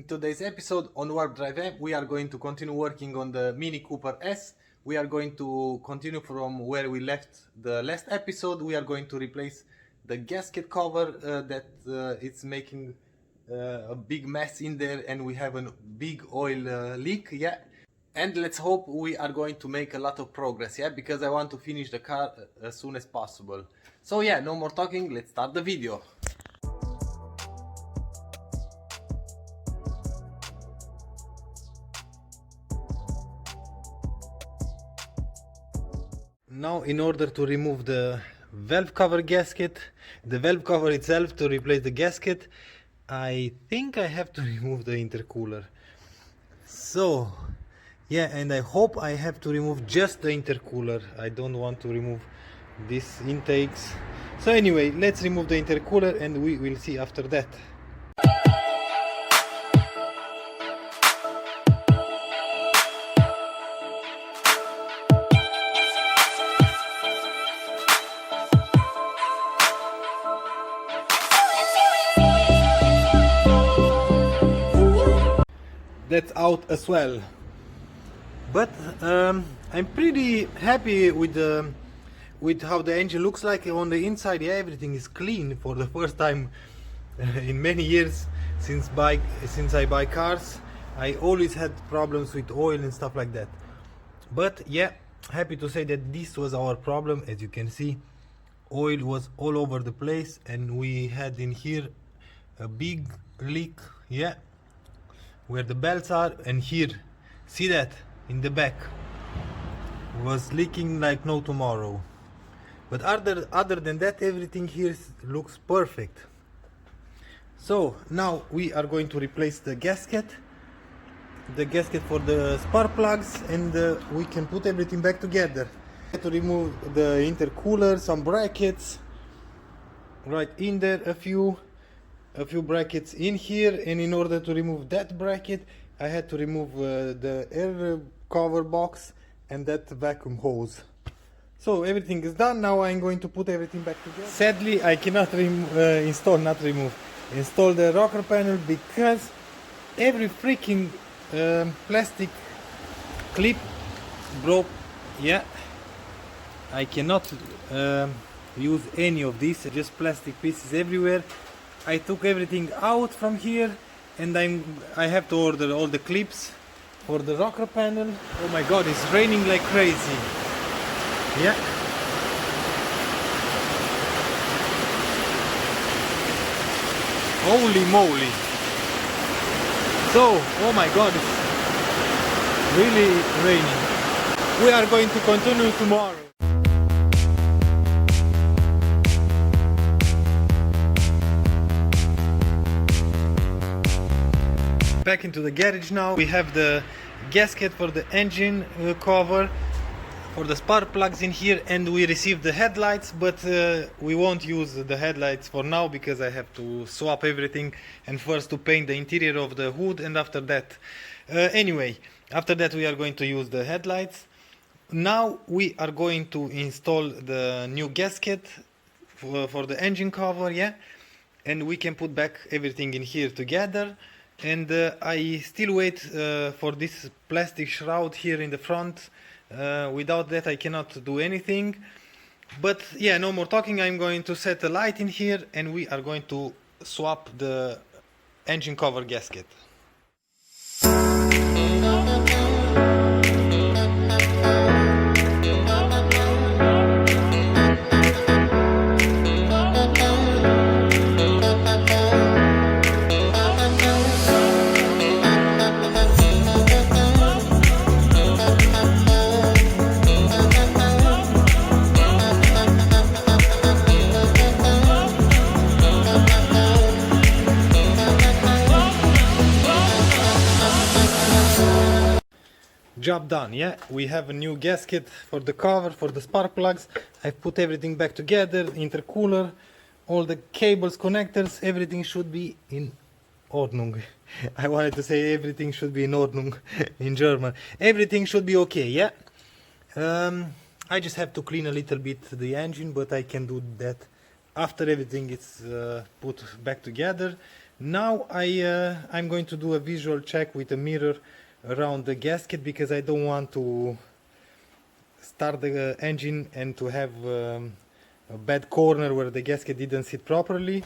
today's episode on WarpDriveM, we are going to continue working on the Mini Cooper S. We are going to continue from where we left the last episode. We are going to replace the gasket cover that it's making a big mess in there, and we have a big oil leak, yeah. And let's hope we are going to make a lot of progress, yeah, because I want to finish the car as soon as possible. So yeah, no more talking, let's start the video. Now, in order to remove the valve cover gasket, the valve cover itself, to replace the gasket, I think I have to remove the intercooler. So yeah, and I hope I have to remove just the intercooler. I don't want to remove these intakes. So anyway, let's remove the intercooler and we will see after that. That's out as well. But I'm pretty happy with how the engine looks like on the inside. Yeah, everything is clean for the first time in many years since I buy cars. I always had problems with oil and stuff like that. But yeah, happy to say that this was our problem. As you can see, oil was all over the place, and we had in here a big leak, yeah, where the belts are, and here, see that in the back was leaking like no tomorrow. But other than that, everything here looks perfect. So now we are going to replace the gasket for the spark plugs, and we can put everything back together. To remove the intercooler, some brackets right in there, a few brackets in here, and in order to remove that bracket I had to remove the air cover box and that vacuum hose. So everything is done. Now I'm going to put everything back together. Sadly, I cannot install the rocker panel because every freaking plastic clip broke. Yeah, I cannot use any of these, just plastic pieces everywhere. I took everything out from here, and I have to order all the clips for the rocker panel. Oh my god, it's raining like crazy. Yeah. Holy moly. So, oh my god, it's really raining. We are going to continue tomorrow. Back into the garage now. We have the gasket for the engine cover, for the spark plugs in here, and we received the headlights, but we won't use the headlights for now because I have to swap everything, and first to paint the interior of the hood, and after that anyway, after that we are going to use the headlights. Now we are going to install the new gasket for the engine cover, yeah, and we can put back everything in here together. And I still wait for this plastic shroud here in the front. Without that I cannot do anything. But yeah, no more talking. I'm going to set a light in here, and we are going to swap the engine cover gasket. Job done, yeah. We have a new gasket for the cover, for the spark plugs. I've put everything back together, intercooler, all the cables, connectors, everything should be in Ordnung. I wanted to say everything should be in Ordnung in German. Everything should be okay, yeah. I just have to clean a little bit the engine, but I can do that after everything is put back together. Now I'm going to do a visual check with a mirror around the gasket, because I don't want to start the engine and to have a bad corner where the gasket didn't sit properly.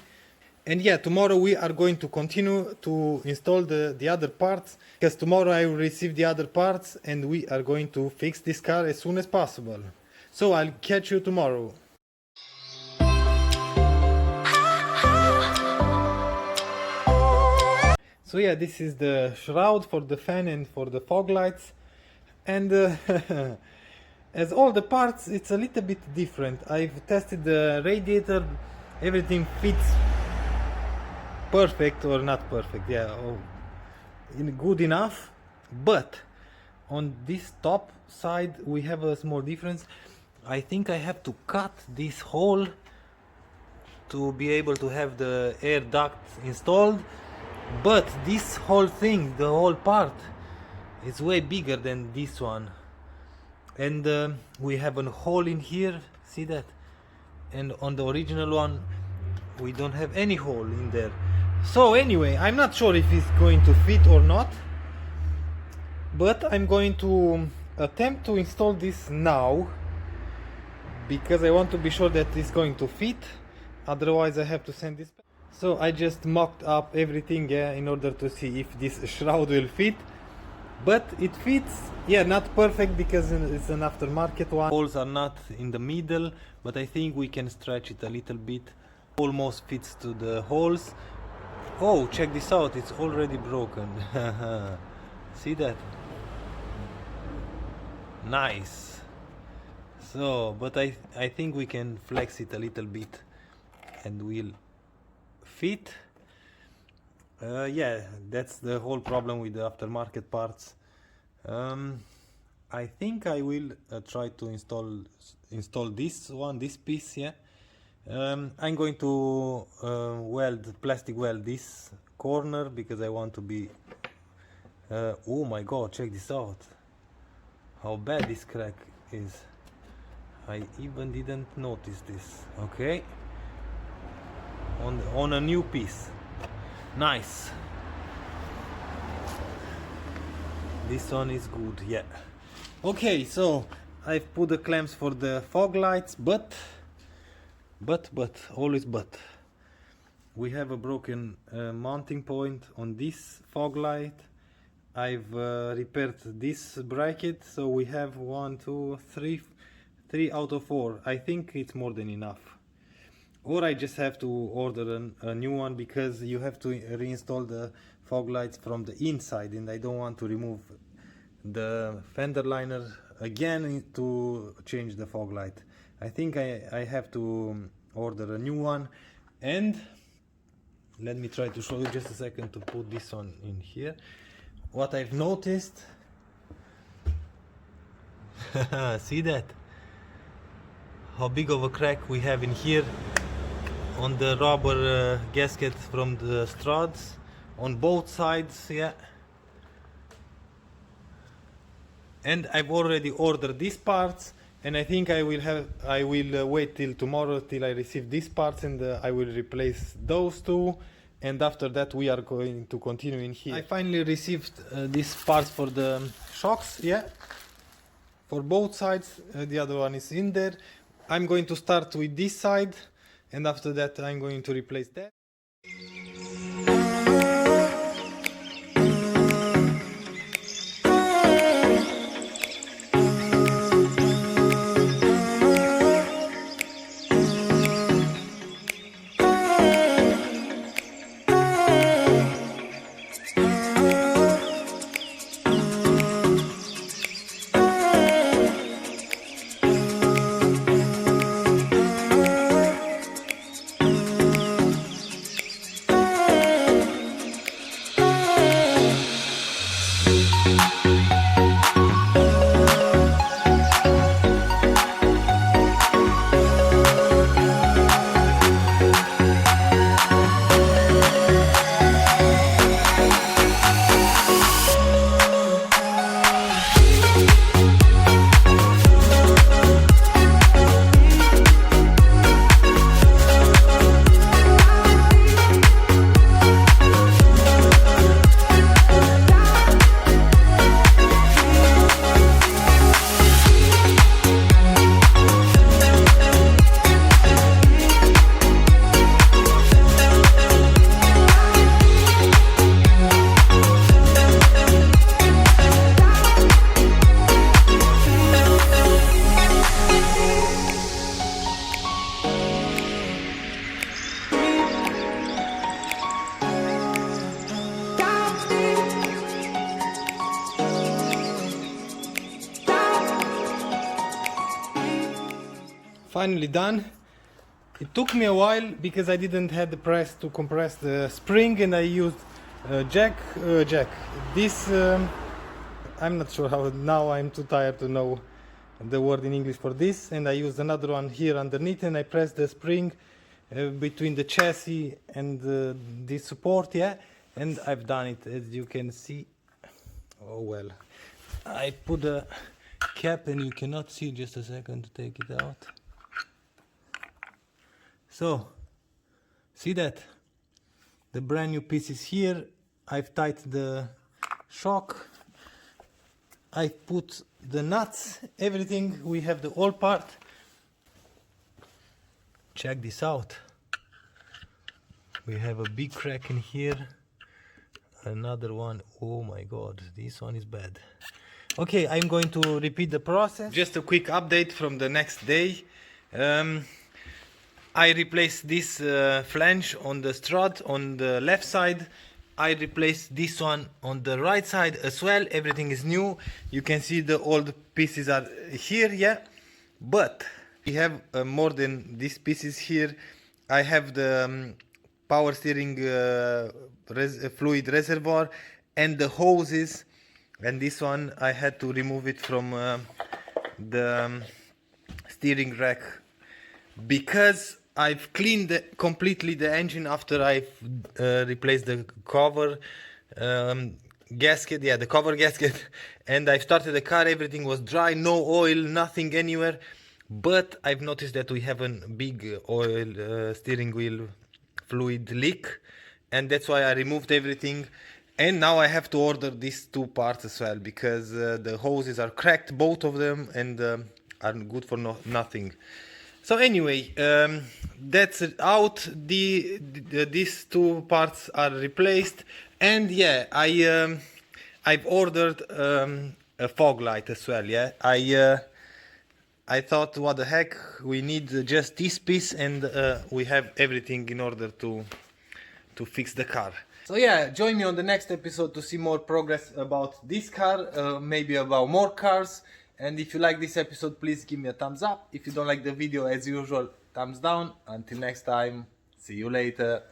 And yeah, tomorrow we are going to continue to install the other parts, because tomorrow I will receive the other parts and we are going to fix this car as soon as possible. So I'll catch you tomorrow. So yeah, this is the shroud for the fan and for the fog lights, and as all the parts, it's a little bit different. I've tested the radiator, everything fits perfect, or not perfect, yeah, good enough, but on this top side we have a small difference. I think I have to cut this hole to be able to have the air duct installed. But this whole thing, the whole part, is way bigger than this one, and we have a hole in here, see that? And on the original one we don't have any hole in there. So anyway, I'm not sure if it's going to fit or not, but I'm going to attempt to install this now, because I want to be sure that it's going to fit, otherwise I have to send this back. So I just mocked up everything, yeah, in order to see if this shroud will fit, but it fits. Yeah, not perfect because it's an aftermarket one. Holes are not in the middle, but I think we can stretch it a little bit. Almost fits to the holes. Oh, check this out, it's already broken. See that? Nice. So, but I think we can flex it a little bit and we'll fit. Yeah, that's the whole problem with the aftermarket parts. I think I will try to install this piece, yeah. I'm going to plastic weld this corner, because I want to be oh my god, check this out, how bad this crack is. I even didn't notice this. Okay, on a new piece. Nice. This one is good, yeah. Okay, so I've put the clamps for the fog lights, but always but, we have a broken mounting point on this fog light. I've repaired this bracket, so we have 1, 2, 3 out of 4. I think it's more than enough. Or I just have to order a new one, because you have to reinstall the fog lights from the inside, and I don't want to remove the fender liner again to change the fog light. I think I have to order a new one. And let me try to show you, just a second, to put this one in here. What I've noticed, see that? How big of a crack we have in here on the rubber gasket from the struts on both sides, yeah. And I've already ordered these parts, and I think I will wait till tomorrow till I receive these parts, and I will replace those two, and after that we are going to continue in here. I finally received these parts for the shocks, yeah, for both sides. The other one is in there. I'm going to start with this side, and after that I'm going to replace that. finally done. It took me a while because I didn't have the press to compress the spring, and I used jack. This I'm not sure how, now I'm too tired to know the word in English for this, and I used another one here underneath, and I pressed the spring between the chassis and this support, yeah, and I've done it, as you can see. Oh well, I put a cap and you cannot see, just a second to take it out. So, see that? The brand new piece is here. I've tightened the shock. I put the nuts, everything. We have the all part. Check this out. We have a big crack in here. Another one. Oh my god, this one is bad. Okay, I'm going to repeat the process. Just a quick update from the next day. I replaced this flange on the strut on the left side. I replaced this one on the right side as well. Everything is new. You can see the old pieces are here, yeah. But we have more than these pieces here. I have the power steering fluid reservoir and the hoses. And this one I had to remove it from the steering rack because I've cleaned completely the engine after I've replaced the cover gasket, yeah, the cover gasket, and I've started the car. Everything was dry, no oil, nothing anywhere. But I've noticed that we have a big oil steering wheel fluid leak, and that's why I removed everything. And now I have to order these two parts as well because the hoses are cracked, both of them, and are good for nothing. So anyway, that's it out. These two parts are replaced, and yeah, I've ordered a fog light as well. Yeah, I thought, what the heck, we need just this piece, and we have everything in order to fix the car. So yeah, join me on the next episode to see more progress about this car, maybe about more cars. And if you like this episode, please give me a thumbs up. If you don't like the video, as usual, thumbs down. Until next time, see you later.